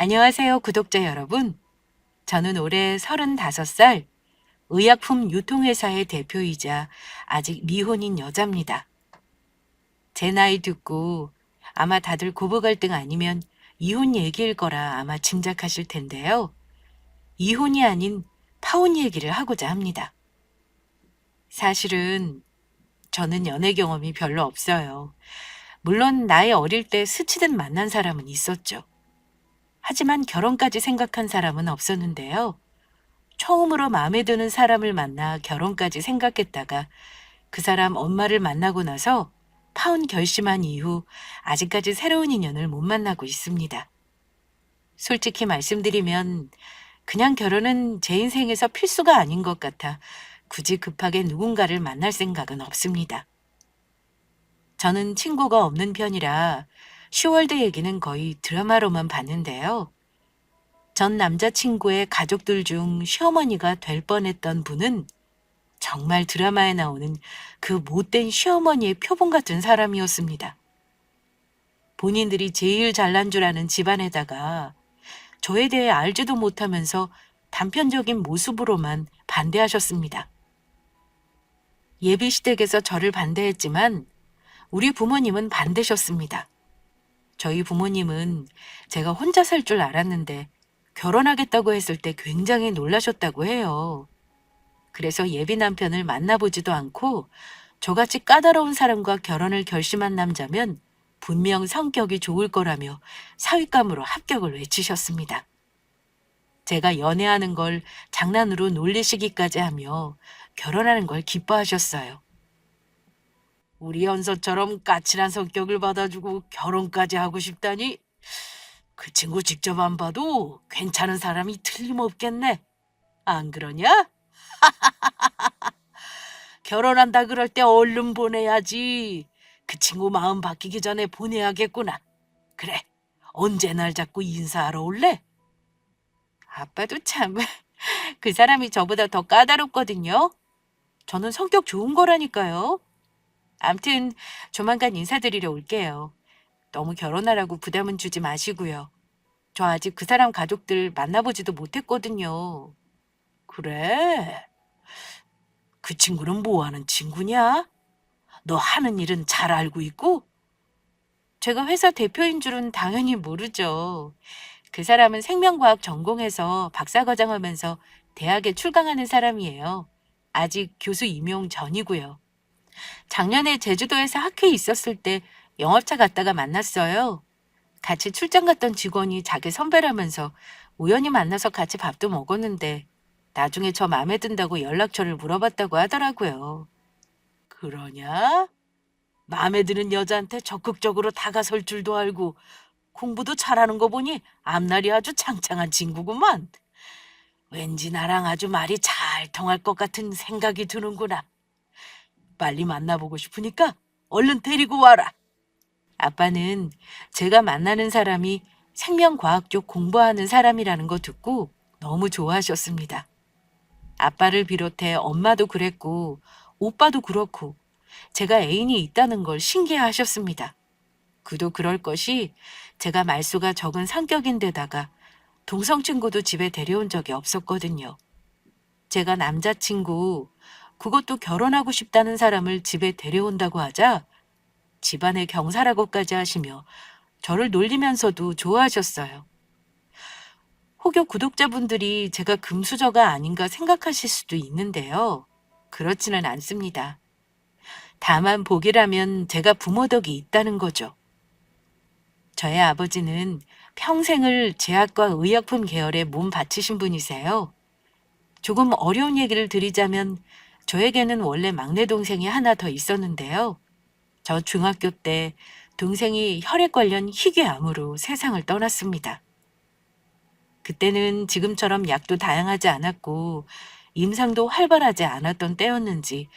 안녕하세요, 구독자 여러분. 저는 올해 35살 의약품 유통회사의 대표이자 아직 미혼인 여자입니다. 제 나이 듣고 아마 다들 고부 갈등 아니면 이혼 얘기일 거라 아마 짐작하실 텐데요. 이혼이 아닌 파혼 얘기를 하고자 합니다. 사실은 저는 연애 경험이 별로 없어요. 물론 나이 어릴 때 스치듯 만난 사람은 있었죠. 하지만 결혼까지 생각한 사람은 없었는데요. 처음으로 마음에 드는 사람을 만나 결혼까지 생각했다가 그 사람 엄마를 만나고 나서 파혼 결심한 이후 아직까지 새로운 인연을 못 만나고 있습니다. 솔직히 말씀드리면 그냥 결혼은 제 인생에서 필수가 아닌 것 같아 굳이 급하게 누군가를 만날 생각은 없습니다. 저는 친구가 없는 편이라 슈월드 얘기는 거의 드라마로만 봤는데요. 전 남자친구의 가족들 중 시어머니가 될 뻔했던 분은 정말 드라마에 나오는 그 못된 시어머니의 표본 같은 사람이었습니다. 본인들이 제일 잘난 줄 아는 집안에다가 저에 대해 알지도 못하면서 단편적인 모습으로만 반대하셨습니다. 예비시댁에서 저를 반대했지만 우리 부모님은 반대셨습니다. 저희 부모님은 제가 혼자 살 줄 알았는데 결혼하겠다고 했을 때 굉장히 놀라셨다고 해요. 그래서 예비 남편을 만나보지도 않고 저같이 까다로운 사람과 결혼을 결심한 남자면 분명 성격이 좋을 거라며 사윗감으로 합격을 외치셨습니다. 제가 연애하는 걸 장난으로 놀리시기까지 하며 결혼하는 걸 기뻐하셨어요. 우리 연서처럼 까칠한 성격을 받아주고 결혼까지 하고 싶다니 그 친구 직접 안 봐도 괜찮은 사람이 틀림없겠네. 안 그러냐? 결혼한다 그럴 때 얼른 보내야지. 그 친구 마음 바뀌기 전에 보내야겠구나. 그래, 언제 날 잡고 인사하러 올래? 아빠도 참, 그 사람이 저보다 더 까다롭거든요. 저는 성격 좋은 거라니까요. 암튼 조만간 인사드리러 올게요. 너무 결혼하라고 부담은 주지 마시고요. 저 아직 그 사람 가족들 만나보지도 못했거든요. 그래? 그 친구는 뭐 하는 친구냐? 너 하는 일은 잘 알고 있고? 제가 회사 대표인 줄은 당연히 모르죠. 그 사람은 생명과학 전공해서 박사과정 하면서 대학에 출강하는 사람이에요. 아직 교수 임용 전이고요. 작년에 제주도에서 학회에 있었을 때 영업차 갔다가 만났어요. 같이 출장 갔던 직원이 자기 선배라면서 우연히 만나서 같이 밥도 먹었는데 나중에 저 마음에 든다고 연락처를 물어봤다고 하더라고요. 그러냐? 마음에 드는 여자한테 적극적으로 다가설 줄도 알고 공부도 잘하는 거 보니 앞날이 아주 창창한 친구구만. 왠지 나랑 아주 말이 잘 통할 것 같은 생각이 드는구나. 빨리 만나보고 싶으니까 얼른 데리고 와라. 아빠는 제가 만나는 사람이 생명과학 쪽 공부하는 사람이라는 거 듣고 너무 좋아하셨습니다. 아빠를 비롯해 엄마도 그랬고 오빠도 그렇고 제가 애인이 있다는 걸 신기해하셨습니다. 그도 그럴 것이 제가 말수가 적은 성격인데다가 동성 친구도 집에 데려온 적이 없었거든요. 제가 남자친구, 그것도 결혼하고 싶다는 사람을 집에 데려온다고 하자 집안의 경사라고까지 하시며 저를 놀리면서도 좋아하셨어요. 혹여 구독자분들이 제가 금수저가 아닌가 생각하실 수도 있는데요. 그렇지는 않습니다. 다만 복이라면 제가 부모 덕이 있다는 거죠. 저의 아버지는 평생을 제약과 의약품 계열에 몸 바치신 분이세요. 조금 어려운 얘기를 드리자면 저에게는 원래 막내 동생이 하나 더 있었는데요. 저 중학교 때 동생이 혈액 관련 희귀암으로 세상을 떠났습니다. 그때는 지금처럼 약도 다양하지 않았고 임상도 활발하지 않았던 때였는지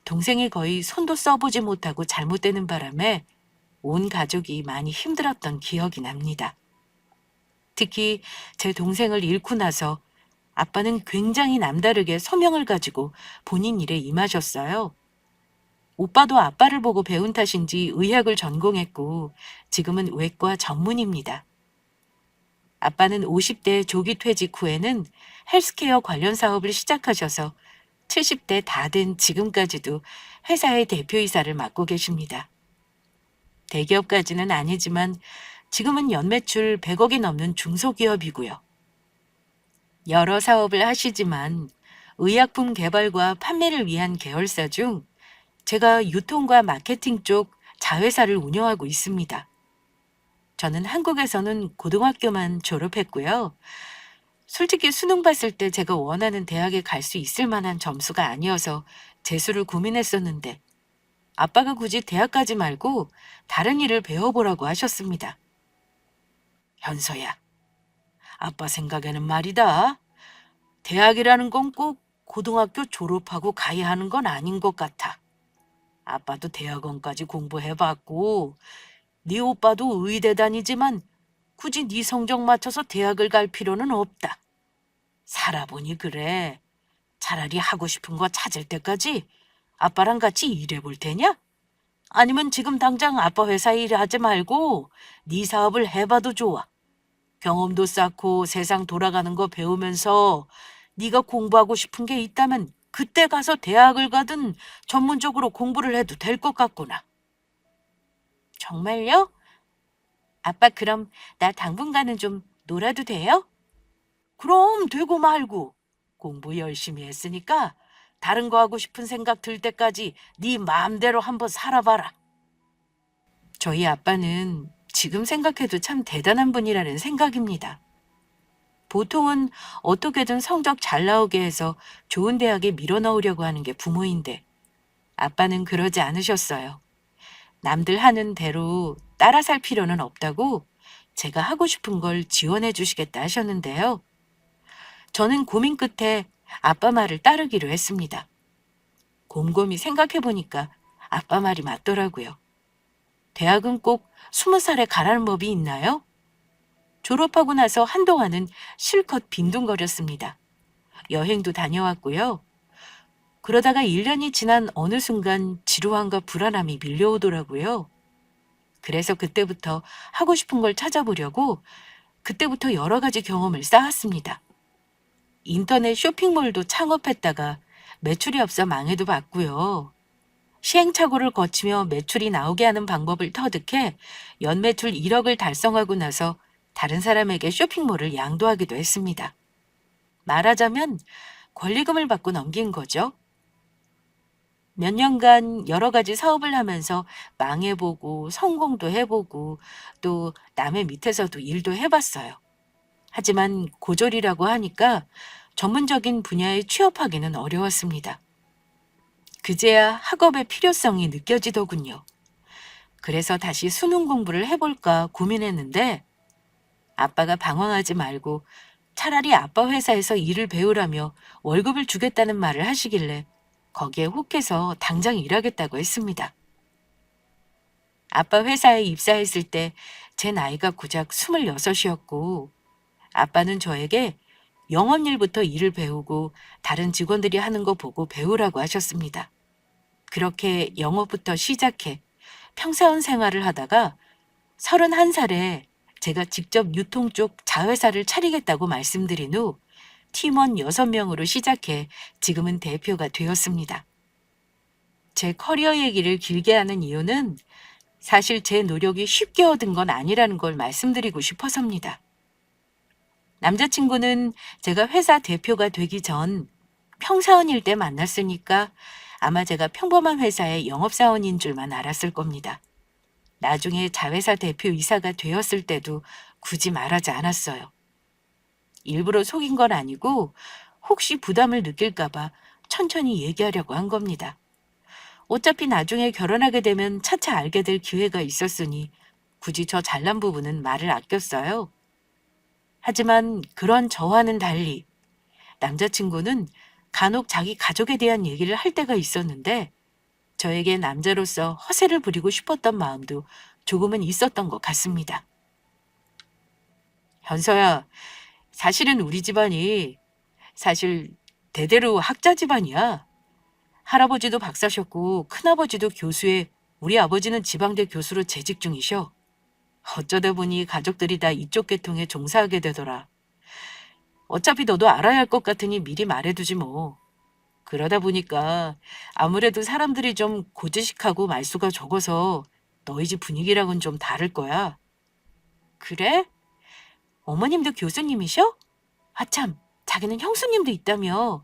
동생이 거의 손도 써보지 못하고 잘못되는 바람에 온 가족이 많이 힘들었던 기억이 납니다. 특히 제 동생을 잃고 나서 아빠는 굉장히 남다르게 소명을 가지고 본인 일에 임하셨어요. 오빠도 아빠를 보고 배운 탓인지 의학을 전공했고 지금은 외과 전문입니다. 아빠는 50대 조기 퇴직 후에는 헬스케어 관련 사업을 시작하셔서 70대 다 된 지금까지도 회사의 대표이사를 맡고 계십니다. 대기업까지는 아니지만 지금은 연매출 100억이 넘는 중소기업이고요. 여러 사업을 하시지만 의약품 개발과 판매를 위한 계열사 중 제가 유통과 마케팅 쪽 자회사를 운영하고 있습니다. 저는 한국에서는 고등학교만 졸업했고요. 솔직히 수능 봤을 때 제가 원하는 대학에 갈 수 있을 만한 점수가 아니어서 재수를 고민했었는데 아빠가 굳이 대학 가지 말고 다른 일을 배워보라고 하셨습니다. 현서야, 아빠 생각에는 말이다. 대학이라는 건 꼭 고등학교 졸업하고 가야 하는 건 아닌 것 같아. 아빠도 대학원까지 공부해봤고 네 오빠도 의대 다니지만 굳이 네 성적 맞춰서 대학을 갈 필요는 없다. 살아보니 그래. 차라리 하고 싶은 거 찾을 때까지 아빠랑 같이 일해볼 테냐? 아니면 지금 당장 아빠 회사에 일하지 말고 네 사업을 해봐도 좋아. 경험도 쌓고 세상 돌아가는 거 배우면서 네가 공부하고 싶은 게 있다면 그때 가서 대학을 가든 전문적으로 공부를 해도 될 것 같구나. 정말요? 아빠 그럼 나 당분간은 좀 놀아도 돼요? 그럼 되고 말고. 공부 열심히 했으니까 다른 거 하고 싶은 생각 들 때까지 네 마음대로 한번 살아봐라. 저희 아빠는 지금 생각해도 참 대단한 분이라는 생각입니다. 보통은 어떻게든 성적 잘 나오게 해서 좋은 대학에 밀어넣으려고 하는 게 부모인데 아빠는 그러지 않으셨어요. 남들 하는 대로 따라 살 필요는 없다고 제가 하고 싶은 걸 지원해 주시겠다 하셨는데요. 저는 고민 끝에 아빠 말을 따르기로 했습니다. 곰곰이 생각해 보니까 아빠 말이 맞더라고요. 대학은 꼭 20살에 가라는 법이 있나요? 졸업하고 나서 한동안은 실컷 빈둥거렸습니다. 여행도 다녀왔고요. 그러다가 1년이 지난 어느 순간 지루함과 불안함이 밀려오더라고요. 그래서 그때부터 하고 싶은 걸 찾아보려고 그때부터 여러 가지 경험을 쌓았습니다. 인터넷 쇼핑몰도 창업했다가 매출이 없어 망해도 봤고요. 시행착오를 거치며 매출이 나오게 하는 방법을 터득해 연매출 1억을 달성하고 나서 다른 사람에게 쇼핑몰을 양도하기도 했습니다. 말하자면 권리금을 받고 넘긴 거죠. 몇 년간 여러 가지 사업을 하면서 망해보고 성공도 해보고 또 남의 밑에서도 일도 해봤어요. 하지만 고졸이라고 하니까 전문적인 분야에 취업하기는 어려웠습니다. 그제야 학업의 필요성이 느껴지더군요. 그래서 다시 수능 공부를 해볼까 고민했는데 아빠가 방황하지 말고 차라리 아빠 회사에서 일을 배우라며 월급을 주겠다는 말을 하시길래 거기에 혹해서 당장 일하겠다고 했습니다. 아빠 회사에 입사했을 때 제 나이가 고작 26이었고 아빠는 저에게 영업일부터 일을 배우고 다른 직원들이 하는 거 보고 배우라고 하셨습니다. 그렇게 영업부터 시작해 평사원 생활을 하다가 31살에 제가 직접 유통 쪽 자회사를 차리겠다고 말씀드린 후 팀원 6명으로 시작해 지금은 대표가 되었습니다. 제 커리어 얘기를 길게 하는 이유는 사실 제 노력이 쉽게 얻은 건 아니라는 걸 말씀드리고 싶어서입니다. 남자친구는 제가 회사 대표가 되기 전 평사원일 때 만났으니까 아마 제가 평범한 회사의 영업사원인 줄만 알았을 겁니다. 나중에 자회사 대표이사가 되었을 때도 굳이 말하지 않았어요. 일부러 속인 건 아니고 혹시 부담을 느낄까봐 천천히 얘기하려고 한 겁니다. 어차피 나중에 결혼하게 되면 차차 알게 될 기회가 있었으니 굳이 저 잘난 부분은 말을 아꼈어요. 하지만 그런 저와는 달리 남자친구는 간혹 자기 가족에 대한 얘기를 할 때가 있었는데 저에게 남자로서 허세를 부리고 싶었던 마음도 조금은 있었던 것 같습니다. 현서야, 사실은 우리 집안이 사실 대대로 학자 집안이야. 할아버지도 박사셨고 큰아버지도 교수에 우리 아버지는 지방대 교수로 재직 중이셔. 어쩌다 보니 가족들이 다 이쪽 계통에 종사하게 되더라. 어차피 너도 알아야 할 것 같으니 미리 말해두지 뭐. 그러다 보니까 아무래도 사람들이 좀 고지식하고 말수가 적어서 너희 집 분위기랑은 좀 다를 거야. 그래? 어머님도 교수님이셔? 아참, 자기는 형수님도 있다며.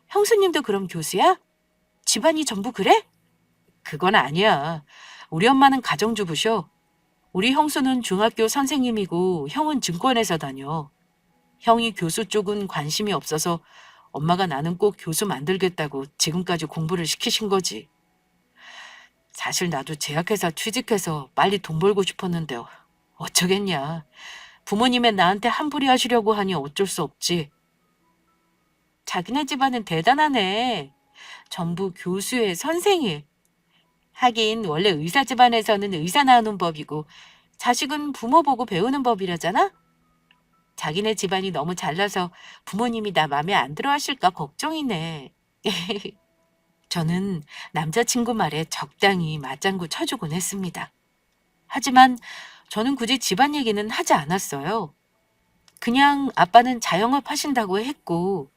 형수님도 그럼 교수야? 집안이 전부 그래? 그건 아니야. 우리 엄마는 가정주부셔. 우리 형수는 중학교 선생님이고 형은 증권회사 다녀. 형이 교수 쪽은 관심이 없어서 엄마가 나는 꼭 교수 만들겠다고 지금까지 공부를 시키신 거지. 사실 나도 제약회사 취직해서 빨리 돈 벌고 싶었는데 어쩌겠냐. 부모님의 나한테 한풀이 하시려고 하니 어쩔 수 없지. 자기네 집안은 대단하네. 전부 교수의 선생이. 하긴 원래 의사 집안에서는 의사 나오는 법이고 자식은 부모 보고 배우는 법이라잖아. 자기네 집안이 너무 잘나서 부모님이 나 맘에 안 들어 하실까 걱정이네. 저는 남자친구 말에 적당히 맞장구 쳐주곤 했습니다. 하지만 저는 굳이 집안 얘기는 하지 않았어요. 그냥 아빠는 자영업 하신다고 했고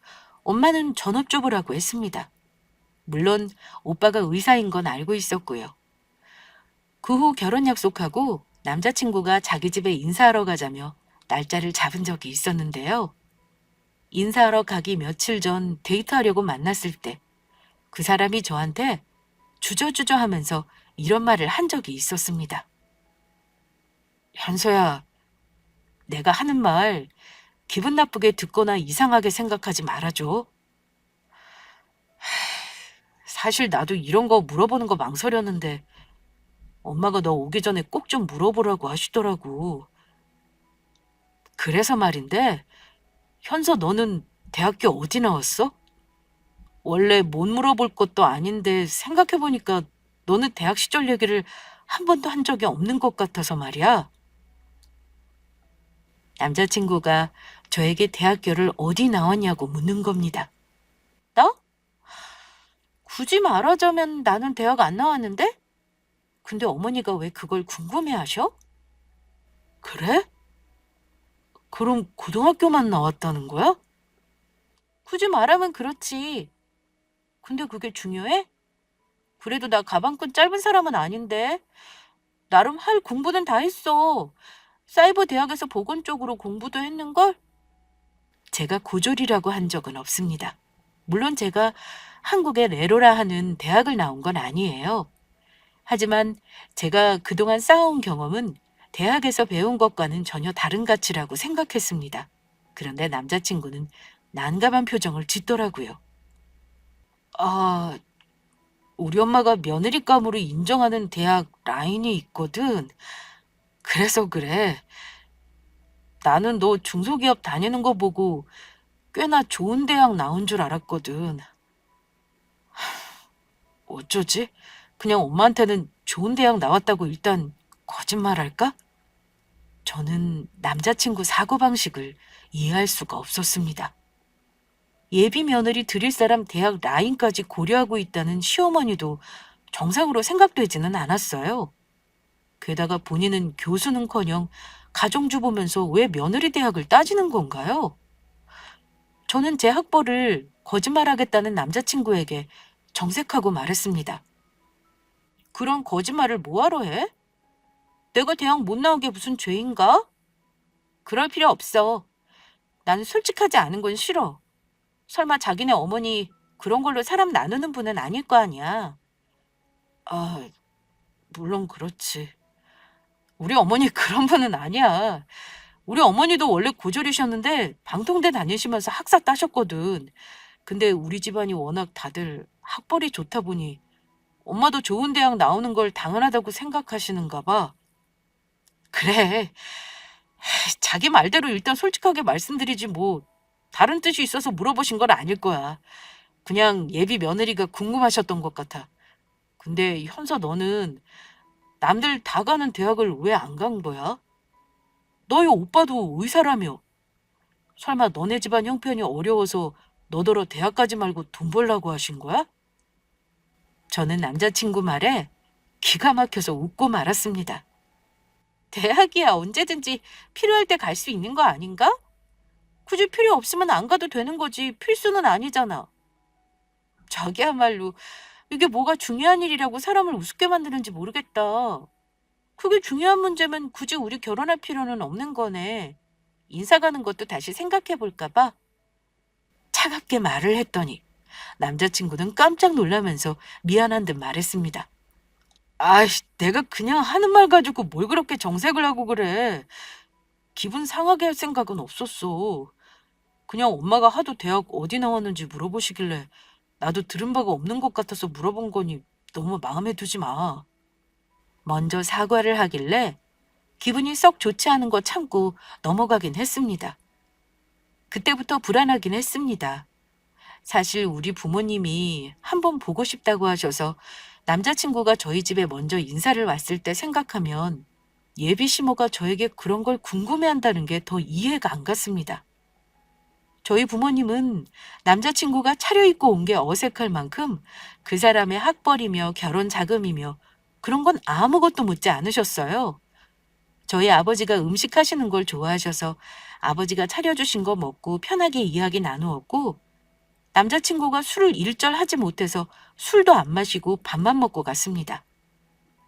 엄마는 전업주부라고 했습니다. 물론 오빠가 의사인 건 알고 있었고요. 그 후 결혼 약속하고 남자친구가 자기 집에 인사하러 가자며 날짜를 잡은 적이 있었는데요. 인사하러 가기 며칠 전 데이트하려고 만났을 때 그 사람이 저한테 주저주저 하면서 이런 말을 한 적이 있었습니다. 현서야, 내가 하는 말 기분 나쁘게 듣거나 이상하게 생각하지 말아줘. 사실 나도 이런 거 물어보는 거 망설였는데 엄마가 너 오기 전에 꼭 좀 물어보라고 하시더라고. 그래서 말인데, 현서 너는 대학교 어디 나왔어? 원래 못 물어볼 것도 아닌데 생각해보니까 너는 대학 시절 얘기를 한 번도 한 적이 없는 것 같아서 말이야. 남자친구가 저에게 대학교를 어디 나왔냐고 묻는 겁니다. 나? 굳이 말하자면 나는 대학 안 나왔는데? 근데 어머니가 왜 그걸 궁금해 하셔? 그래? 그럼 고등학교만 나왔다는 거야? 굳이 말하면 그렇지. 근데 그게 중요해? 그래도 나 가방끈 짧은 사람은 아닌데. 나름 할 공부는 다 했어. 사이버 대학에서 보건 쪽으로 공부도 했는걸? 제가 고졸이라고 한 적은 없습니다. 물론 제가 한국의 레로라 하는 대학을 나온 건 아니에요. 하지만 제가 그동안 쌓아온 경험은 대학에서 배운 것과는 전혀 다른 가치라고 생각했습니다. 그런데 남자친구는 난감한 표정을 짓더라고요. 아, 우리 엄마가 며느리감으로 인정하는 대학 라인이 있거든. 그래서 그래. 나는 너 중소기업 다니는 거 보고 꽤나 좋은 대학 나온 줄 알았거든. 어쩌지? 그냥 엄마한테는 좋은 대학 나왔다고 일단 거짓말할까? 저는 남자친구 사고방식을 이해할 수가 없었습니다. 예비 며느리 드릴 사람 대학 라인까지 고려하고 있다는 시어머니도 정상으로 생각되지는 않았어요. 게다가 본인은 교수는커녕 가정주부면서 왜 며느리 대학을 따지는 건가요? 저는 제 학벌을 거짓말하겠다는 남자친구에게 정색하고 말했습니다. 그런 거짓말을 뭐하러 해? 내가 대학 못 나온 게 무슨 죄인가? 그럴 필요 없어. 나는 솔직하지 않은 건 싫어. 설마 자기네 어머니 그런 걸로 사람 나누는 분은 아닐 거 아니야. 아, 물론 그렇지. 우리 어머니 그런 분은 아니야. 우리 어머니도 원래 고졸이셨는데 방통대 다니시면서 학사 따셨거든. 근데 우리 집안이 워낙 다들 학벌이 좋다 보니 엄마도 좋은 대학 나오는 걸 당연하다고 생각하시는가 봐. 그래. 자기 말대로 일단 솔직하게 말씀드리지 뭐 다른 뜻이 있어서 물어보신 건 아닐 거야. 그냥 예비 며느리가 궁금하셨던 것 같아. 근데 현서 너는 남들 다 가는 대학을 왜 안 간 거야? 너희 오빠도 의사라며. 설마 너네 집안 형편이 어려워서 너더러 대학 가지 말고 돈 벌라고 하신 거야? 저는 남자친구 말에 기가 막혀서 웃고 말았습니다. 대학이야 언제든지 필요할 때 갈 수 있는 거 아닌가? 굳이 필요 없으면 안 가도 되는 거지 필수는 아니잖아. 자기야말로 이게 뭐가 중요한 일이라고 사람을 우습게 만드는지 모르겠다. 그게 중요한 문제면 굳이 우리 결혼할 필요는 없는 거네. 인사 가는 것도 다시 생각해 볼까 봐. 차갑게 말을 했더니 남자친구는 깜짝 놀라면서 미안한 듯 말했습니다. 아이씨, 내가 그냥 하는 말 가지고 뭘 그렇게 정색을 하고 그래. 기분 상하게 할 생각은 없었어. 그냥 엄마가 하도 대학 어디 나왔는지 물어보시길래 나도 들은 바가 없는 것 같아서 물어본 거니 너무 마음에 두지 마. 먼저 사과를 하길래 기분이 썩 좋지 않은 거 참고 넘어가긴 했습니다. 그때부터 불안하긴 했습니다. 사실 우리 부모님이 한번 보고 싶다고 하셔서 남자친구가 저희 집에 먼저 인사를 왔을 때 생각하면 예비 시모가 저에게 그런 걸 궁금해한다는 게 더 이해가 안 갔습니다. 저희 부모님은 남자친구가 차려입고 온 게 어색할 만큼 그 사람의 학벌이며 결혼 자금이며 그런 건 아무것도 묻지 않으셨어요. 저희 아버지가 음식 하시는 걸 좋아하셔서 아버지가 차려주신 거 먹고 편하게 이야기 나누었고 남자친구가 술을 일절 하지 못해서 술도 안 마시고 밥만 먹고 갔습니다.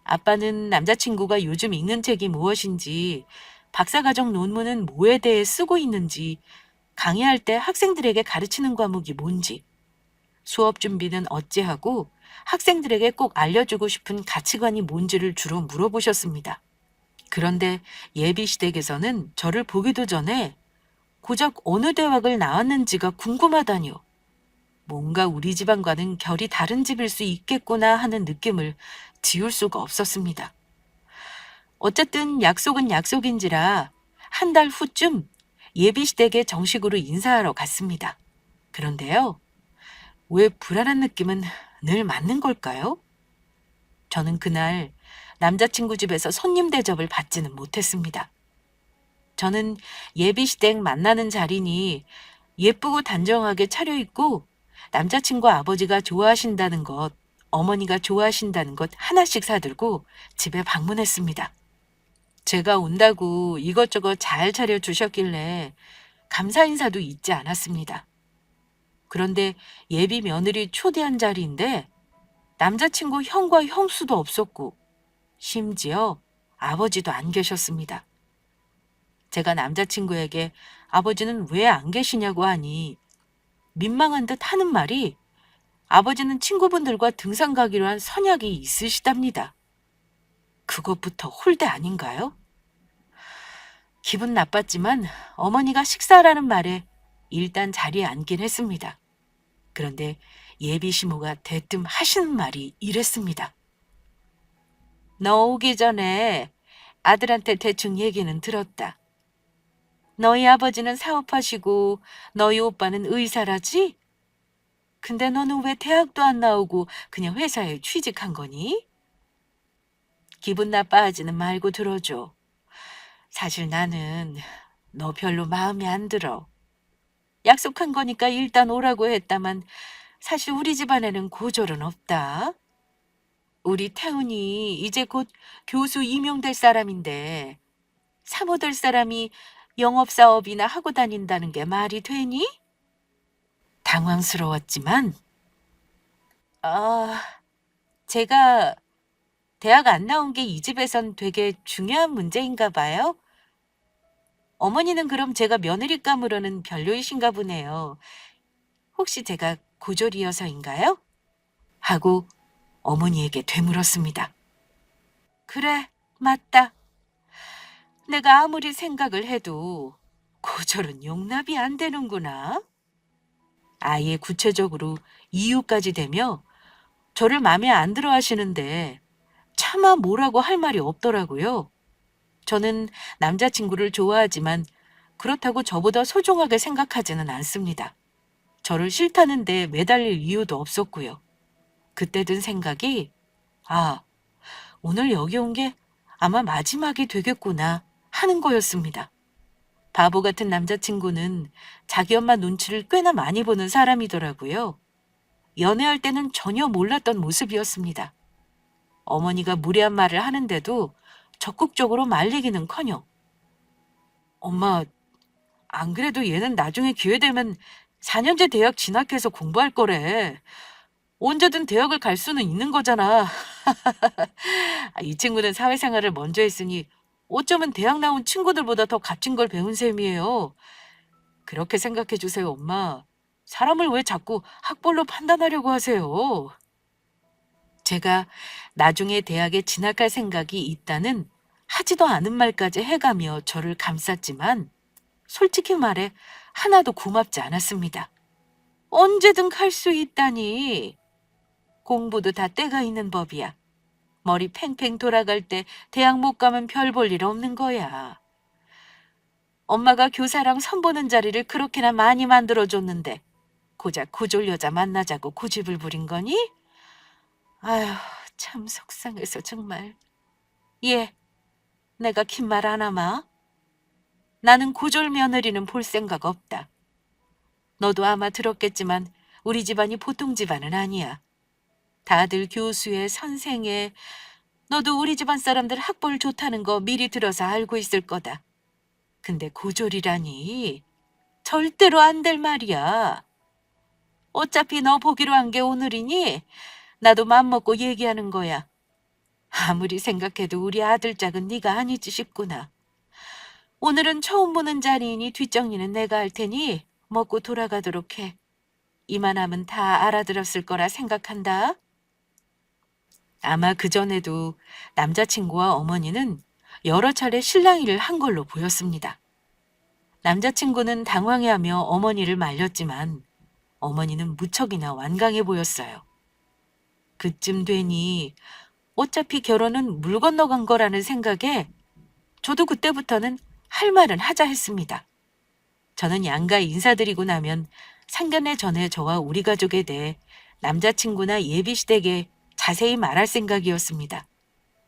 아빠는 남자친구가 요즘 읽는 책이 무엇인지, 박사과정 논문은 뭐에 대해 쓰고 있는지, 강의할 때 학생들에게 가르치는 과목이 뭔지, 수업 준비는 어찌하고 학생들에게 꼭 알려주고 싶은 가치관이 뭔지를 주로 물어보셨습니다. 그런데 예비 시댁에서는 저를 보기도 전에 고작 어느 대학을 나왔는지가 궁금하다니요. 뭔가 우리 집안과는 결이 다른 집일 수 있겠구나 하는 느낌을 지울 수가 없었습니다. 어쨌든 약속은 약속인지라 한 달 후쯤 예비시댁에 정식으로 인사하러 갔습니다. 그런데요, 왜 불안한 느낌은 늘 맞는 걸까요? 저는 그날 남자친구 집에서 손님 대접을 받지는 못했습니다. 저는 예비시댁 만나는 자리니 예쁘고 단정하게 차려입고 남자친구 아버지가 좋아하신다는 것, 어머니가 좋아하신다는 것 하나씩 사들고 집에 방문했습니다. 제가 온다고 이것저것 잘 차려주셨길래 감사 인사도 잊지 않았습니다. 그런데 예비 며느리 초대한 자리인데 남자친구 형과 형수도 없었고 심지어 아버지도 안 계셨습니다. 제가 남자친구에게 아버지는 왜 안 계시냐고 하니 민망한 듯 하는 말이 아버지는 친구분들과 등산 가기로 한 선약이 있으시답니다. 그것부터 홀대 아닌가요? 기분 나빴지만 어머니가 식사라는 말에 일단 자리에 앉긴 했습니다. 그런데 예비 시모가 대뜸 하시는 말이 이랬습니다. 너 오기 전에 아들한테 대충 얘기는 들었다. 너희 아버지는 사업하시고 너희 오빠는 의사라지? 근데 너는 왜 대학도 안 나오고 그냥 회사에 취직한 거니? 기분 나빠하지는 말고 들어줘. 사실 나는 너 별로 마음에 안 들어. 약속한 거니까 일단 오라고 했다만 사실 우리 집안에는 고졸은 없다. 우리 태훈이 이제 곧 교수 임용될 사람인데 사모될 사람이 영업사업이나 하고 다닌다는 게 말이 되니? 당황스러웠지만 아, 제가 대학 안 나온 게 이 집에선 되게 중요한 문제인가 봐요. 어머니는 그럼 제가 며느리감으로는 별로이신가 보네요. 혹시 제가 고졸이어서인가요? 하고 어머니에게 되물었습니다. 그래, 맞다. 내가 아무리 생각을 해도 고졸은 용납이 안 되는구나. 아예 구체적으로 이유까지 대며 저를 마음에 안 들어 하시는데 차마 뭐라고 할 말이 없더라고요. 저는 남자친구를 좋아하지만 그렇다고 저보다 소중하게 생각하지는 않습니다. 저를 싫다는데 매달릴 이유도 없었고요. 그때 든 생각이 아, 오늘 여기 온 게 아마 마지막이 되겠구나 하는 거였습니다. 바보 같은 남자친구는 자기 엄마 눈치를 꽤나 많이 보는 사람이더라고요. 연애할 때는 전혀 몰랐던 모습이었습니다. 어머니가 무례한 말을 하는데도 적극적으로 말리기는커녕 엄마, 안 그래도 얘는 나중에 기회 되면 4년제 대학 진학해서 공부할 거래. 언제든 대학을 갈 수는 있는 거잖아. 이 친구는 사회생활을 먼저 했으니 어쩌면 대학 나온 친구들보다 더 값진 걸 배운 셈이에요. 그렇게 생각해 주세요, 엄마. 사람을 왜 자꾸 학벌로 판단하려고 하세요? 제가 나중에 대학에 진학할 생각이 있다는 하지도 않은 말까지 해가며 저를 감쌌지만 솔직히 말해 하나도 고맙지 않았습니다. 언제든 갈 수 있다니. 공부도 다 때가 있는 법이야. 머리 팽팽 돌아갈 때 대학 못 가면 별 볼 일 없는 거야. 엄마가 교사랑 선보는 자리를 그렇게나 많이 만들어줬는데 고작 고졸 여자 만나자고 고집을 부린 거니? 아휴, 참 속상해서 정말. 예, 내가 긴 말 안 하마? 나는 고졸 며느리는 볼 생각 없다. 너도 아마 들었겠지만 우리 집안이 보통 집안은 아니야. 다들 교수에 선생에 너도 우리 집안 사람들 학벌 좋다는 거 미리 들어서 알고 있을 거다. 근데 고졸이라니 절대로 안 될 말이야. 어차피 너 보기로 한 게 오늘이니 나도 맘먹고 얘기하는 거야. 아무리 생각해도 우리 아들짝은 네가 아니지 싶구나. 오늘은 처음 보는 자리이니 뒷정리는 내가 할 테니 먹고 돌아가도록 해. 이만하면 다 알아들었을 거라 생각한다. 아마 그전에도 남자친구와 어머니는 여러 차례 실랑이를 한 걸로 보였습니다. 남자친구는 당황해하며 어머니를 말렸지만 어머니는 무척이나 완강해 보였어요. 그쯤 되니 어차피 결혼은 물 건너간 거라는 생각에 저도 그때부터는 할 말은 하자 했습니다. 저는 양가 인사드리고 나면 상견례 전에 저와 우리 가족에 대해 남자친구나 예비시댁에 자세히 말할 생각이었습니다.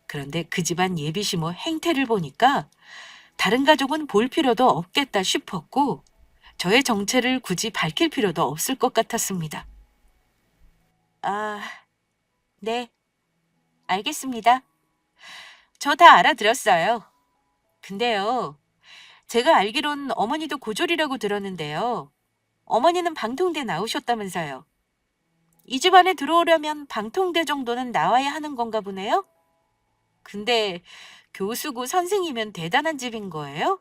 그런데 그 집안 예비시모 행태를 보니까 다른 가족은 볼 필요도 없겠다 싶었고 저의 정체를 굳이 밝힐 필요도 없을 것 같았습니다. 아, 네, 알겠습니다. 저 다 알아들었어요. 근데요, 제가 알기론 어머니도 고졸이라고 들었는데요. 어머니는 방통대 나오셨다면서요. 이 집안에 들어오려면 방통대 정도는 나와야 하는 건가 보네요? 근데 교수고 선생이면 대단한 집인 거예요?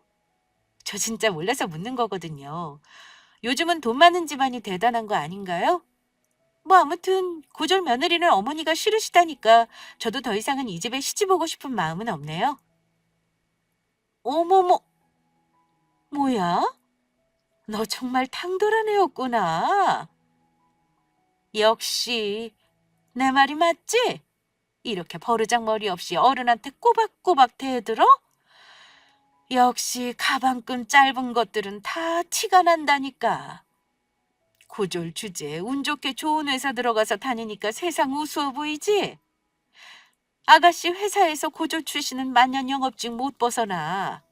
저 진짜 몰라서 묻는 거거든요. 요즘은 돈 많은 집안이 대단한 거 아닌가요? 뭐 아무튼 고졸 며느리는 어머니가 싫으시다니까 저도 더 이상은 이 집에 시집 오고 싶은 마음은 없네요. 어머머, 뭐야? 너 정말 탕돌한 애였구나. 역시 내 말이 맞지? 이렇게 버르장머리 없이 어른한테 꼬박꼬박 대들어? 역시 가방끈 짧은 것들은 다 티가 난다니까. 고졸 주제에 운 좋게 좋은 회사 들어가서 다니니까 세상 우스워 보이지? 아가씨 회사에서 고졸 출신은 만년 영업직 못 벗어나.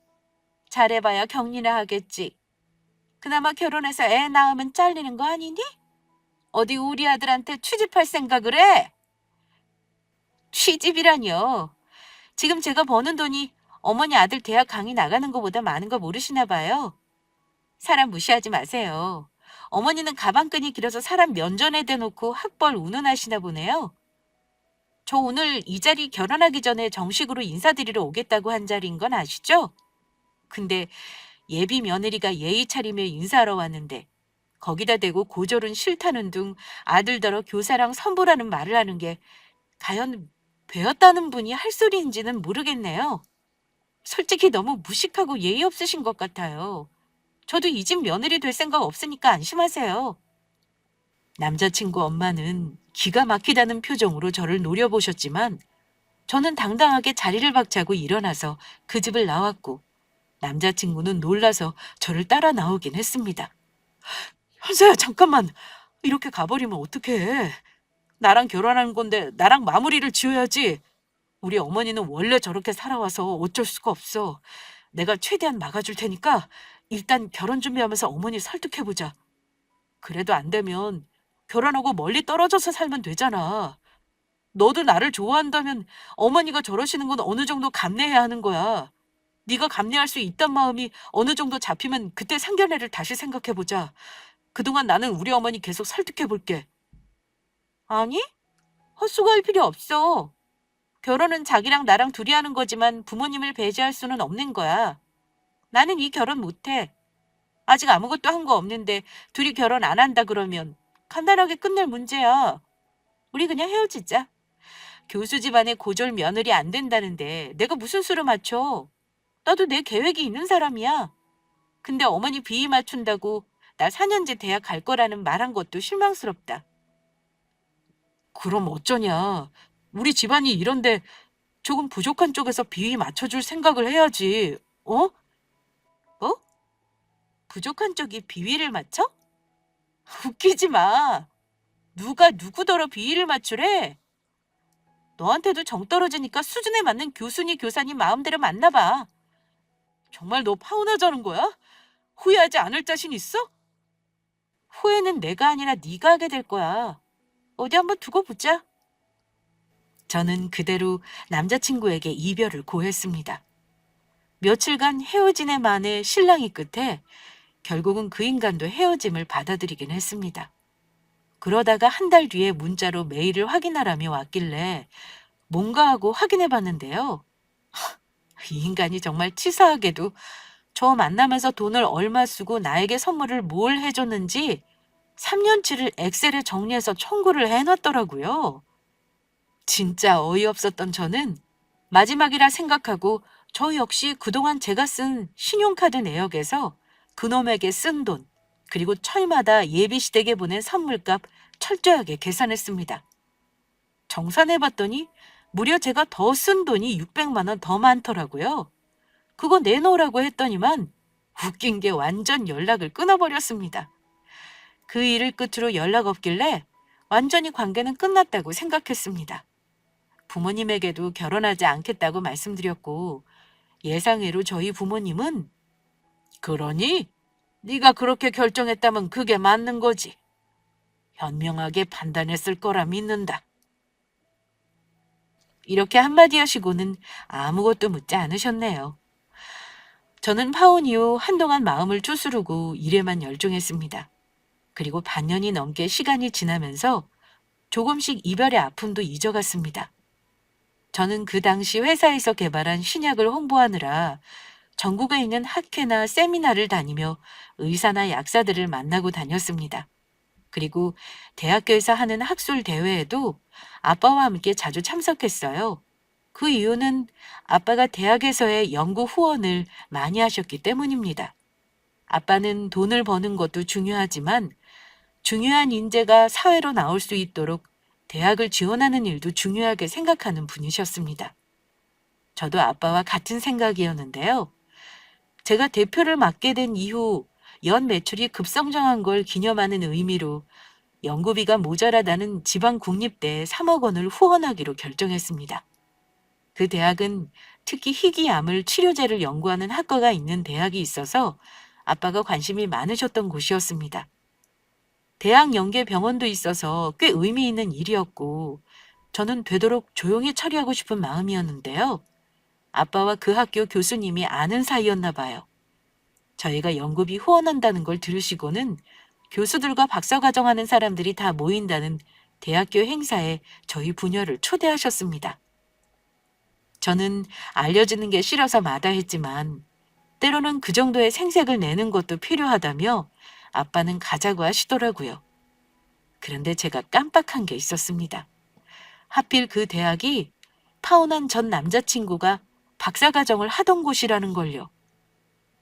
잘해봐야 격리나 하겠지. 그나마 결혼해서 애 낳으면 잘리는 거 아니니? 어디 우리 아들한테 취집할 생각을 해? 취집이라뇨. 지금 제가 버는 돈이 어머니 아들 대학 강의 나가는 것보다 많은 거 모르시나 봐요. 사람 무시하지 마세요. 어머니는 가방끈이 길어서 사람 면전에 대놓고 학벌 운운하시나 보네요. 저 오늘 이 자리 결혼하기 전에 정식으로 인사드리러 오겠다고 한 자리인 건 아시죠? 근데 예비 며느리가 예의 차리며 인사하러 왔는데 거기다 대고 고졸은 싫다는 둥 아들더러 교사랑 선보라는 말을 하는 게 과연 배웠다는 분이 할 소리인지는 모르겠네요. 솔직히 너무 무식하고 예의 없으신 것 같아요. 저도 이 집 며느리 될 생각 없으니까 안심하세요. 남자친구 엄마는 기가 막히다는 표정으로 저를 노려보셨지만 저는 당당하게 자리를 박차고 일어나서 그 집을 나왔고 남자친구는 놀라서 저를 따라 나오긴 했습니다. 현서야, 잠깐만. 이렇게 가버리면 어떡해. 나랑 결혼한 건데 나랑 마무리를 지어야지. 우리 어머니는 원래 저렇게 살아와서 어쩔 수가 없어. 내가 최대한 막아줄 테니까 일단 결혼 준비하면서 어머니 설득해보자. 그래도 안 되면 결혼하고 멀리 떨어져서 살면 되잖아. 너도 나를 좋아한다면 어머니가 저러시는 건 어느 정도 감내해야 하는 거야. 네가 감내할 수 있단 마음이 어느 정도 잡히면 그때 상견례를 다시 생각해보자. 그동안 나는 우리 어머니 계속 설득해볼게. 아니, 헛수고할 필요 없어. 결혼은 자기랑 나랑 둘이 하는 거지만 부모님을 배제할 수는 없는 거야. 나는 이 결혼 못해. 아직 아무것도 한 거 없는데 둘이 결혼 안 한다 그러면 간단하게 끝낼 문제야. 우리 그냥 헤어지자. 교수 집안에 고졸 며느리 안 된다는데 내가 무슨 수로 맞춰? 나도 내 계획이 있는 사람이야. 근데 어머니 비위 맞춘다고 나 4년제 대학 갈 거라는 말한 것도 실망스럽다. 그럼 어쩌냐. 우리 집안이 이런데 조금 부족한 쪽에서 비위 맞춰줄 생각을 해야지. 어? 뭐? 부족한 쪽이 비위를 맞춰? 웃기지 마. 누가 누구더러 비위를 맞추래? 너한테도 정 떨어지니까 수준에 맞는 교수니 교사님 마음대로 만나봐. 정말 너 파혼하자는 거야? 후회하지 않을 자신 있어? 후회는 내가 아니라 네가 하게 될 거야. 어디 한번 두고 보자. 저는 그대로 남자친구에게 이별을 고했습니다. 며칠간 헤어지네 만에 실랑이 끝에 결국은 그 인간도 헤어짐을 받아들이긴 했습니다. 그러다가 한 달 뒤에 문자로 메일을 확인하라며 왔길래 뭔가 하고 확인해 봤는데요. 이 인간이 정말 치사하게도 저 만나면서 돈을 얼마 쓰고 나에게 선물을 뭘 해줬는지 3년치를 엑셀에 정리해서 청구를 해놨더라고요. 진짜 어이없었던 저는 마지막이라 생각하고 저 역시 그동안 제가 쓴 신용카드 내역에서 그놈에게 쓴 돈, 그리고 철마다 예비시댁에 보낸 선물값 철저하게 계산했습니다. 정산해봤더니 무려 제가 더 쓴 돈이 600만 원 더 많더라고요. 그거 내놓으라고 했더니만 웃긴 게 완전 연락을 끊어버렸습니다. 그 일을 끝으로 연락 없길래 완전히 관계는 끝났다고 생각했습니다. 부모님에게도 결혼하지 않겠다고 말씀드렸고 예상외로 저희 부모님은 그러니 네가 그렇게 결정했다면 그게 맞는 거지. 현명하게 판단했을 거라 믿는다. 이렇게 한마디 하시고는 아무것도 묻지 않으셨네요. 저는 파혼 이후 한동안 마음을 추스르고 일에만 열중했습니다. 그리고 반년이 넘게 시간이 지나면서 조금씩 이별의 아픔도 잊어갔습니다. 저는 그 당시 회사에서 개발한 신약을 홍보하느라 전국에 있는 학회나 세미나를 다니며 의사나 약사들을 만나고 다녔습니다. 그리고 대학교에서 하는 학술 대회에도 아빠와 함께 자주 참석했어요. 그 이유는 아빠가 대학에서의 연구 후원을 많이 하셨기 때문입니다. 아빠는 돈을 버는 것도 중요하지만 중요한 인재가 사회로 나올 수 있도록 대학을 지원하는 일도 중요하게 생각하는 분이셨습니다. 저도 아빠와 같은 생각이었는데요. 제가 대표를 맡게 된 이후 연 매출이 급성장한 걸 기념하는 의미로 연구비가 모자라다는 지방 국립대에 3억 원을 후원하기로 결정했습니다. 그 대학은 특히 희귀암을 치료제를 연구하는 학과가 있는 대학이 있어서 아빠가 관심이 많으셨던 곳이었습니다. 대학 연계 병원도 있어서 꽤 의미 있는 일이었고 저는 되도록 조용히 처리하고 싶은 마음이었는데요. 아빠와 그 학교 교수님이 아는 사이였나 봐요. 저희가 연구비 후원한다는 걸 들으시고는 교수들과 박사과정 하는 사람들이 다 모인다는 대학교 행사에 저희 부녀를 초대하셨습니다. 저는 알려지는 게 싫어서 마다했지만 때로는 그 정도의 생색을 내는 것도 필요하다며 아빠는 가자고 하시더라고요. 그런데 제가 깜빡한 게 있었습니다. 하필 그 대학이 파혼한 전 남자친구가 박사과정을 하던 곳이라는 걸요.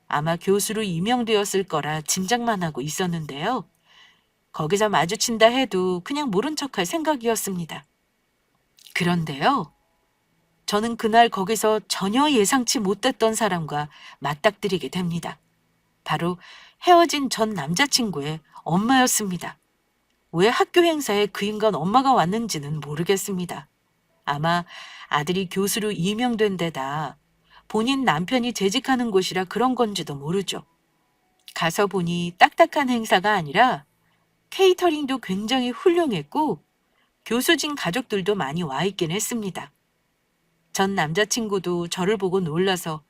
아마 교수로 임명되었을 거라 짐작만 하고 있었는데요. 거기서 마주친다 해도 그냥 모른 척할 생각이었습니다. 그런데요. 저는 그날 거기서 전혀 예상치 못했던 사람과 맞닥뜨리게 됩니다. 바로 헤어진 전 남자친구의 엄마였습니다. 왜 학교 행사에 그 인간 엄마가 왔는지는 모르겠습니다. 아마 아들이 교수로 임명된 데다 본인 남편이 재직하는 곳이라 그런 건지도 모르죠. 가서 보니 딱딱한 행사가 아니라 케이터링도 굉장히 훌륭했고 교수진 가족들도 많이 와 있긴 했습니다. 전 남자친구도 저를 보고 놀라서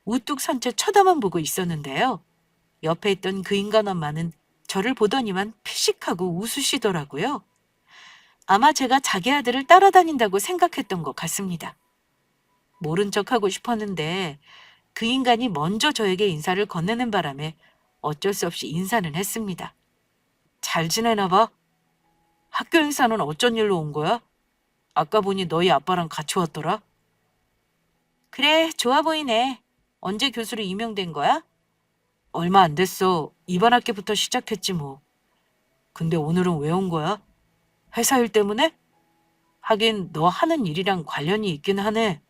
우뚝 선 채 쳐다만 보고 있었는데요. 옆에 있던 그 인간 엄마는 저를 보더니만 피식하고 웃으시더라고요. 아마 제가 자기 아들을 따라다닌다고 생각했던 것 같습니다. 모른 척하고 싶었는데 그 인간이 먼저 저에게 인사를 건네는 바람에 어쩔 수 없이 인사는 했습니다. 잘 지내나 봐? 학교 행사는 어쩐 일로 온 거야? 아까 보니 너희 아빠랑 같이 왔더라? 그래, 좋아 보이네. 언제 교수로 임명된 거야? 얼마 안 됐어. 이번 학기부터 시작했지 뭐. 근데 오늘은 왜 온 거야? 회사 일 때문에? 하긴 너 하는 일이랑 관련이 있긴 하네.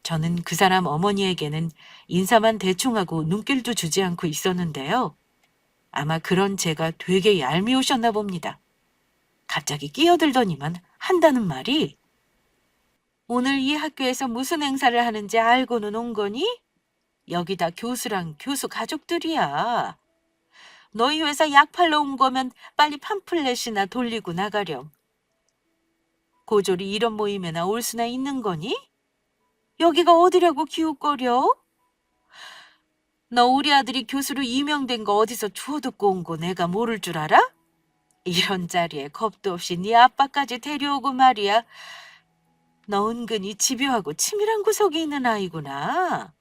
저는 그 사람 어머니에게는 인사만 대충 하고 눈길도 주지 않고 있었는데요. 아마 그런 제가 되게 얄미우셨나 봅니다. 갑자기 끼어들더니만 한다는 말이 오늘 이 학교에서 무슨 행사를 하는지 알고는 온 거니? 여기다 교수랑 교수 가족들이야. 너희 회사 약 팔러 온 거면 빨리 팜플렛이나 돌리고 나가렴. 고졸이 이런 모임에나 올 수나 있는 거니? 여기가 어디라고 기웃거려? 너 우리 아들이 교수로 임명된 거 어디서 주워 듣고 온 거 내가 모를 줄 알아? 이런 자리에 겁도 없이 네 아빠까지 데려오고 말이야. 너 은근히 집요하고 치밀한 구석이 있는 아이구나.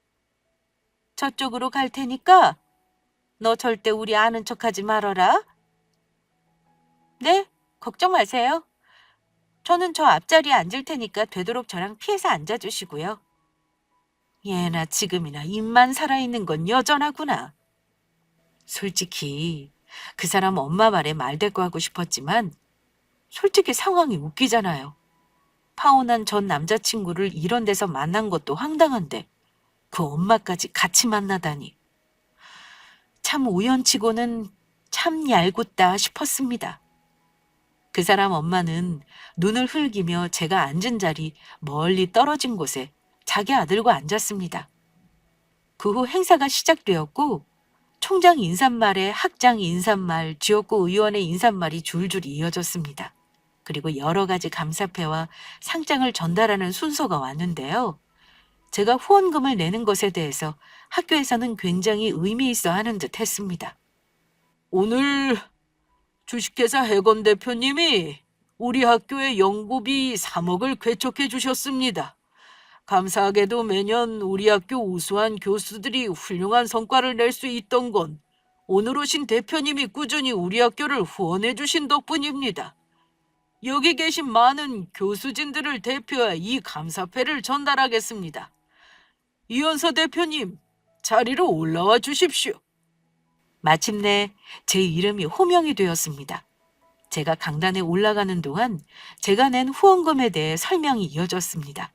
저쪽으로 갈 테니까 너 절대 우리 아는 척하지 말어라. 네, 걱정 마세요. 저는 저 앞자리에 앉을 테니까 되도록 저랑 피해서 앉아주시고요. 예나 지금이나 입만 살아있는 건 여전하구나. 솔직히 그 사람 엄마 말에 말대꾸 하고 싶었지만 솔직히 상황이 웃기잖아요. 파혼한 전 남자친구를 이런 데서 만난 것도 황당한데 그 엄마까지 같이 만나다니. 참 우연치고는 참 얄궂다 싶었습니다. 그 사람 엄마는 눈을 흘기며 제가 앉은 자리 멀리 떨어진 곳에 자기 아들과 앉았습니다. 그 후 행사가 시작되었고 총장 인사말에 학장 인사말, 지역구 의원의 인사말이 줄줄 이어졌습니다. 그리고 여러 가지 감사패와 상장을 전달하는 순서가 왔는데요. 제가 후원금을 내는 것에 대해서 학교에서는 굉장히 의미 있어 하는 듯 했습니다. 오늘 주식회사 해건 대표님이 우리 학교의 연구비 3억을 괴촉해 주셨습니다. 감사하게도 매년 우리 학교 우수한 교수들이 훌륭한 성과를 낼 수 있던 건 오늘 오신 대표님이 꾸준히 우리 학교를 후원해 주신 덕분입니다. 여기 계신 많은 교수진들을 대표해 이 감사패를 전달하겠습니다. 이현서 대표님, 자리로 올라와 주십시오. 마침내 제 이름이 호명이 되었습니다. 제가 강단에 올라가는 동안 제가 낸 후원금에 대해 설명이 이어졌습니다.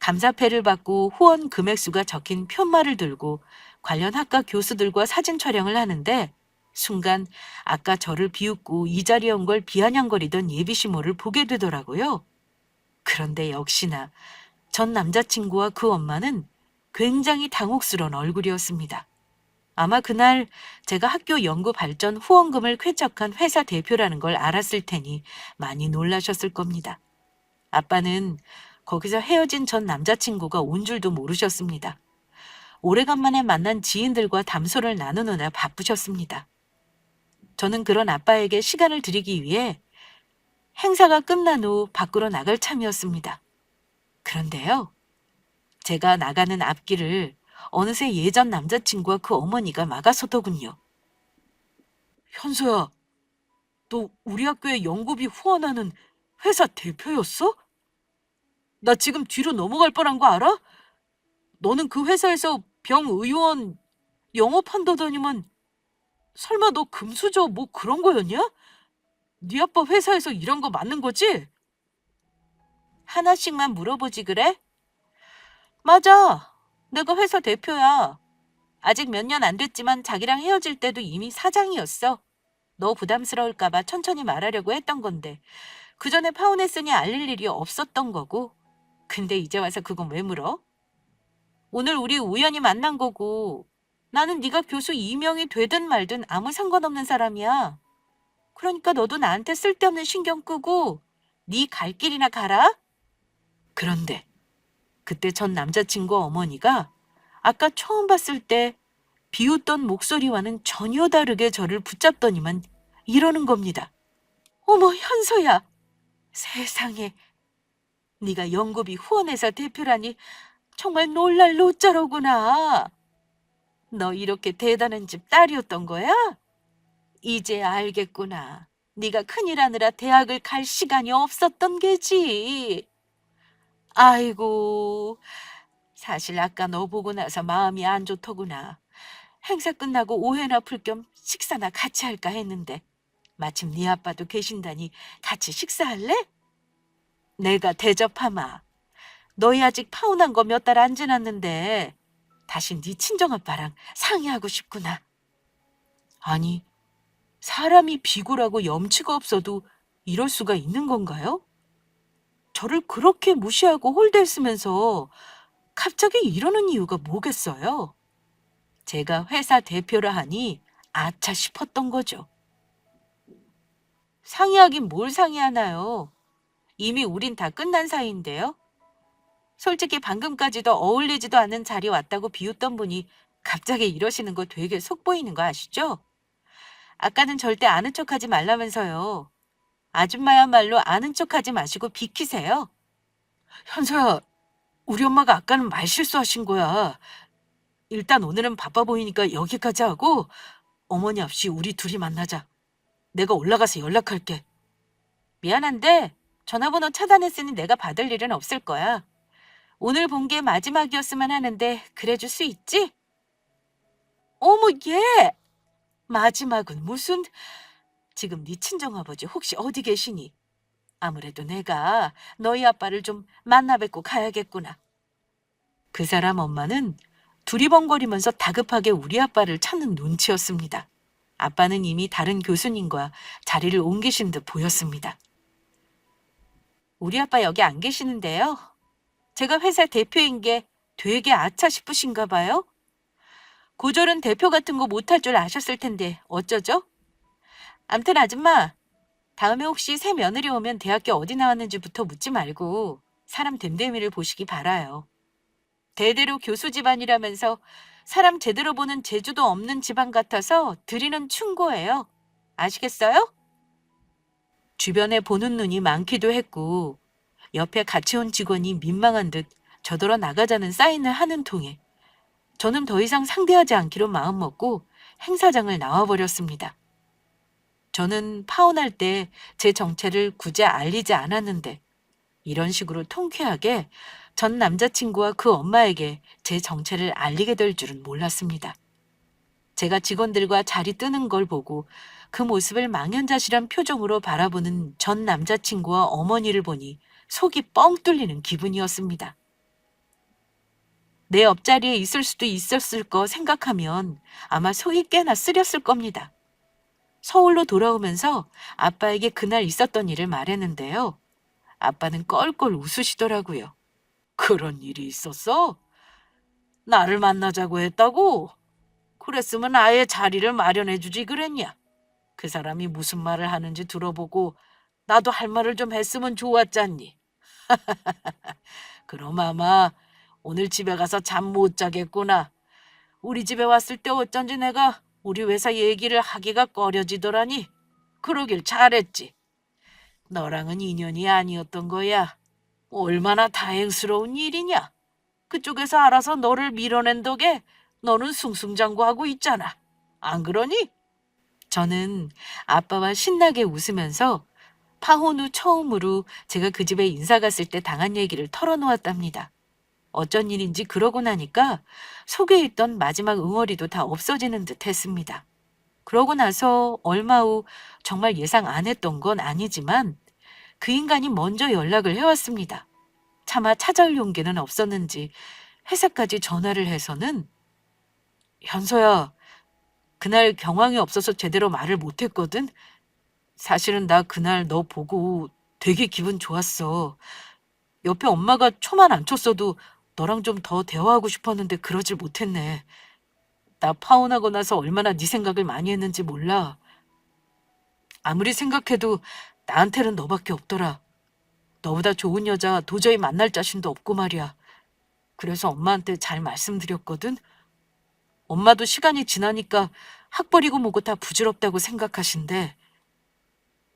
감사패를 받고 후원 금액수가 적힌 편말을 들고 관련 학과 교수들과 사진 촬영을 하는데 순간 아까 저를 비웃고 이 자리에 온 걸 비아냥거리던 예비시모를 보게 되더라고요. 그런데 역시나 전 남자친구와 그 엄마는 굉장히 당혹스러운 얼굴이었습니다. 아마 그날 제가 학교 연구 발전 후원금을 쾌척한 회사 대표라는 걸 알았을 테니 많이 놀라셨을 겁니다. 아빠는 거기서 헤어진 전 남자친구가 온 줄도 모르셨습니다. 오래간만에 만난 지인들과 담소를 나누느라 바쁘셨습니다. 저는 그런 아빠에게 시간을 드리기 위해 행사가 끝난 후 밖으로 나갈 참이었습니다. 그런데요, 제가 나가는 앞길을 어느새 예전 남자친구와 그 어머니가 막아서더군요. 현수야, 너 우리 학교에 연구비 후원하는 회사 대표였어? 나 지금 뒤로 넘어갈 뻔한 거 알아? 너는 그 회사에서 병 의원 영업한다더니만 설마 너 금수저 뭐 그런 거였냐? 네 아빠 회사에서 일한 거 맞는 거지? 하나씩만 물어보지 그래? 맞아. 내가 회사 대표야. 아직 몇 년 안 됐지만 자기랑 헤어질 때도 이미 사장이었어. 너 부담스러울까 봐 천천히 말하려고 했던 건데 그 전에 파혼했으니 알릴 일이 없었던 거고. 근데 이제 와서 그건 왜 물어? 오늘 우리 우연히 만난 거고 나는 네가 교수 임명이 되든 말든 아무 상관없는 사람이야. 그러니까 너도 나한테 쓸데없는 신경 끄고 네 갈 길이나 가라. 그런데 그때 전 남자친구 어머니가 아까 처음 봤을 때 비웃던 목소리와는 전혀 다르게 저를 붙잡더니만 이러는 겁니다. 어머, 현서야. 세상에. 네가 연고비 후원회사 대표라니 정말 놀랄 노자로구나. 너 이렇게 대단한 집 딸이었던 거야? 이제 알겠구나. 네가 큰일 하느라 대학을 갈 시간이 없었던 게지. 아이고, 사실 아까 너 보고 나서 마음이 안 좋더구나. 행사 끝나고 오해나 풀 겸 식사나 같이 할까 했는데 마침 네 아빠도 계신다니 같이 식사할래? 내가 대접하마. 너희 아직 파혼한 거 몇 달 안 지났는데 다시 네 친정아빠랑 상의하고 싶구나. 아니, 사람이 비굴하고 염치가 없어도 이럴 수가 있는 건가요? 저를 그렇게 무시하고 홀대했으면서 갑자기 이러는 이유가 뭐겠어요? 제가 회사 대표라 하니 아차 싶었던 거죠. 상의하긴 뭘 상의하나요? 이미 우린 다 끝난 사이인데요. 솔직히 방금까지도 어울리지도 않는 자리 왔다고 비웃던 분이 갑자기 이러시는 거 되게 속 보이는 거 아시죠? 아까는 절대 아는 척하지 말라면서요. 아줌마야말로 아는 척하지 마시고 비키세요. 현서야, 우리 엄마가 아까는 말 실수하신 거야. 일단 오늘은 바빠 보이니까 여기까지 하고 어머니 없이 우리 둘이 만나자. 내가 올라가서 연락할게. 미안한데 전화번호 차단했으니 내가 받을 일은 없을 거야. 오늘 본 게 마지막이었으면 하는데 그래줄 수 있지? 어머, 얘! 마지막은 무슨... 지금 네 친정아버지 혹시 어디 계시니? 아무래도 내가 너희 아빠를 좀 만나 뵙고 가야겠구나. 그 사람 엄마는 두리번거리면서 다급하게 우리 아빠를 찾는 눈치였습니다. 아빠는 이미 다른 교수님과 자리를 옮기신 듯 보였습니다. 우리 아빠 여기 안 계시는데요. 제가 회사 대표인 게 되게 아차 싶으신가 봐요. 고졸은 대표 같은 거 못할 줄 아셨을 텐데 어쩌죠? 암튼 아줌마, 다음에 혹시 새 며느리 오면 대학교 어디 나왔는지부터 묻지 말고 사람 됨됨이를 보시기 바라요. 대대로 교수 집안이라면서 사람 제대로 보는 재주도 없는 집안 같아서 드리는 충고예요. 아시겠어요? 주변에 보는 눈이 많기도 했고 옆에 같이 온 직원이 민망한 듯 저더러 나가자는 사인을 하는 통에 저는 더 이상 상대하지 않기로 마음먹고 행사장을 나와버렸습니다. 저는 파혼할 때 제 정체를 굳이 알리지 않았는데 이런 식으로 통쾌하게 전 남자친구와 그 엄마에게 제 정체를 알리게 될 줄은 몰랐습니다. 제가 직원들과 자리 뜨는 걸 보고 그 모습을 망연자실한 표정으로 바라보는 전 남자친구와 어머니를 보니 속이 뻥 뚫리는 기분이었습니다. 내 옆자리에 있을 수도 있었을 거 생각하면 아마 속이 꽤나 쓰렸을 겁니다. 서울로 돌아오면서 아빠에게 그날 있었던 일을 말했는데요. 아빠는 껄껄 웃으시더라고요. 그런 일이 있었어? 나를 만나자고 했다고? 그랬으면 아예 자리를 마련해 주지 그랬냐? 그 사람이 무슨 말을 하는지 들어보고 나도 할 말을 좀 했으면 좋았잖니. 그럼 아마 오늘 집에 가서 잠 못 자겠구나. 우리 집에 왔을 때 어쩐지 내가 우리 회사 얘기를 하기가 꺼려지더라니. 그러길 잘했지. 너랑은 인연이 아니었던 거야. 얼마나 다행스러운 일이냐. 그쪽에서 알아서 너를 밀어낸 덕에 너는 승승장구하고 있잖아. 안 그러니? 저는 아빠와 신나게 웃으면서 파혼 후 처음으로 제가 그 집에 인사 갔을 때 당한 얘기를 털어놓았답니다. 어쩐 일인지 그러고 나니까 속에 있던 마지막 응어리도 다 없어지는 듯 했습니다. 그러고 나서 얼마 후 정말 예상 안 했던 건 아니지만 그 인간이 먼저 연락을 해왔습니다. 차마 찾아올 용기는 없었는지 회사까지 전화를 해서는 현서야, 그날 경황이 없어서 제대로 말을 못했거든. 사실은 나 그날 너 보고 되게 기분 좋았어. 옆에 엄마가 초만 안 쳤어도 너랑 좀 더 대화하고 싶었는데 그러질 못했네. 나 파혼하고 나서 얼마나 네 생각을 많이 했는지 몰라. 아무리 생각해도 나한테는 너밖에 없더라. 너보다 좋은 여자 도저히 만날 자신도 없고 말이야. 그래서 엄마한테 잘 말씀드렸거든. 엄마도 시간이 지나니까 학벌이고 뭐고 다 부질없다고 생각하신대.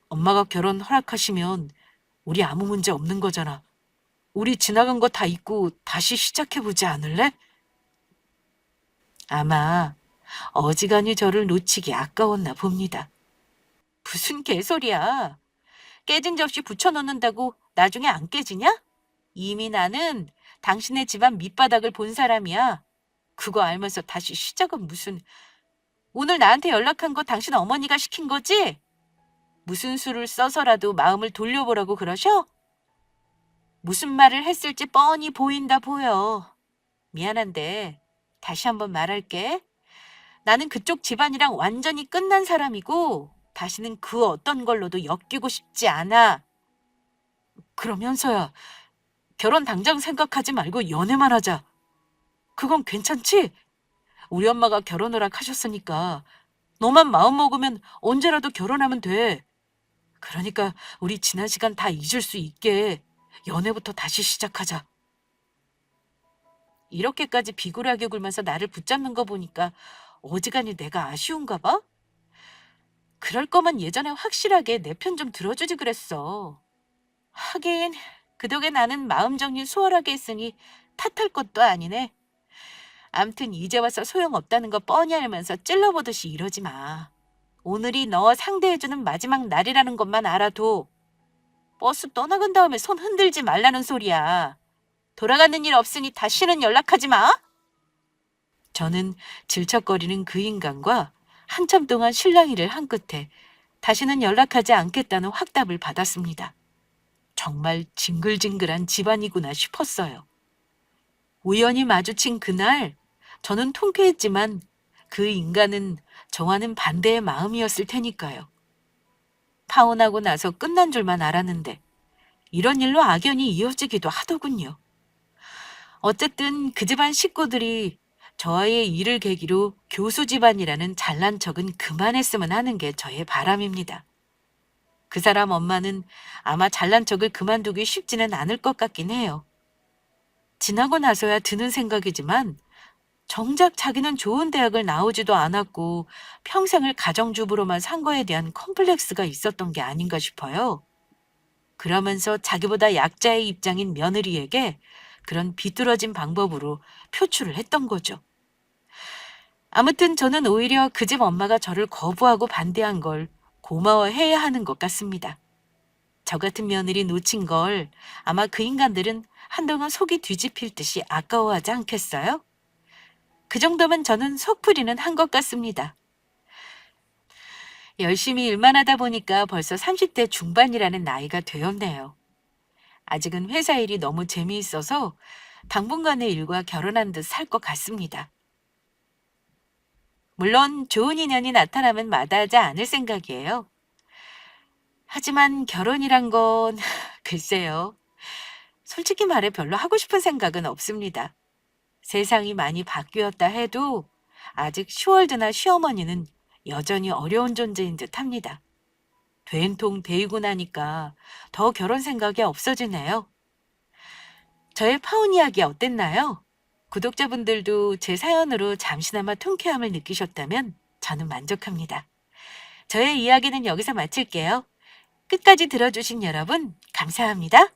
엄마가 결혼 허락하시면 우리 아무 문제 없는 거잖아. 우리 지나간 거 다 잊고 다시 시작해보지 않을래? 아마 어지간히 저를 놓치기 아까웠나 봅니다. 무슨 개소리야. 깨진 접시 붙여놓는다고 나중에 안 깨지냐? 이미 나는 당신의 집안 밑바닥을 본 사람이야. 그거 알면서 다시 시작은 무슨... 오늘 나한테 연락한 거 당신 어머니가 시킨 거지? 무슨 수를 써서라도 마음을 돌려보라고 그러셔? 무슨 말을 했을지 뻔히 보인다 보여. 미안한데 다시 한번 말할게. 나는 그쪽 집안이랑 완전히 끝난 사람이고 다시는 그 어떤 걸로도 엮이고 싶지 않아. 그러면서야 결혼 당장 생각하지 말고 연애만 하자. 그건 괜찮지? 우리 엄마가 결혼 허락하셨으니까 너만 마음 먹으면 언제라도 결혼하면 돼. 그러니까 우리 지난 시간 다 잊을 수 있게 연애부터 다시 시작하자. 이렇게까지 비굴하게 굴면서 나를 붙잡는 거 보니까 어지간히 내가 아쉬운가 봐? 그럴 거면 예전에 확실하게 내 편 좀 들어주지 그랬어. 하긴 그 덕에 나는 마음 정리 수월하게 했으니 탓할 것도 아니네. 암튼 이제 와서 소용없다는 거 뻔히 알면서 찔러보듯이 이러지 마. 오늘이 너 상대해주는 마지막 날이라는 것만 알아도 버스 떠나간 다음에 손 흔들지 말라는 소리야. 돌아가는 일 없으니 다시는 연락하지 마. 저는 질척거리는 그 인간과 한참 동안 실랑이를 한 끝에 다시는 연락하지 않겠다는 확답을 받았습니다. 정말 징글징글한 집안이구나 싶었어요. 우연히 마주친 그날 저는 통쾌했지만 그 인간은 저와는 반대의 마음이었을 테니까요. 파혼하고 나서 끝난 줄만 알았는데 이런 일로 악연이 이어지기도 하더군요. 어쨌든 그 집안 식구들이 저와의 일을 계기로 교수 집안이라는 잘난 척은 그만했으면 하는 게 저의 바람입니다. 그 사람 엄마는 아마 잘난 척을 그만두기 쉽지는 않을 것 같긴 해요. 지나고 나서야 드는 생각이지만 정작 자기는 좋은 대학을 나오지도 않았고 평생을 가정주부로만 산 거에 대한 컴플렉스가 있었던 게 아닌가 싶어요. 그러면서 자기보다 약자의 입장인 며느리에게 그런 비뚤어진 방법으로 표출을 했던 거죠. 아무튼 저는 오히려 그 집 엄마가 저를 거부하고 반대한 걸 고마워해야 하는 것 같습니다. 저 같은 며느리 놓친 걸 아마 그 인간들은 한동안 속이 뒤집힐 듯이 아까워하지 않겠어요? 그 정도면 저는 속풀이는 한 것 같습니다. 열심히 일만 하다 보니까 벌써 30대 중반이라는 나이가 되었네요. 아직은 회사 일이 너무 재미있어서 당분간의 일과 결혼한 듯 살 것 같습니다. 물론 좋은 인연이 나타나면 마다하지 않을 생각이에요. 하지만 결혼이란 건 글쎄요. 솔직히 말해 별로 하고 싶은 생각은 없습니다. 세상이 많이 바뀌었다 해도 아직 시월드나 시어머니는 여전히 어려운 존재인 듯 합니다. 된통 데이고 나니까 더 결혼 생각이 없어지네요. 저의 파혼 이야기 어땠나요? 구독자분들도 제 사연으로 잠시나마 통쾌함을 느끼셨다면 저는 만족합니다. 저의 이야기는 여기서 마칠게요. 끝까지 들어주신 여러분 감사합니다.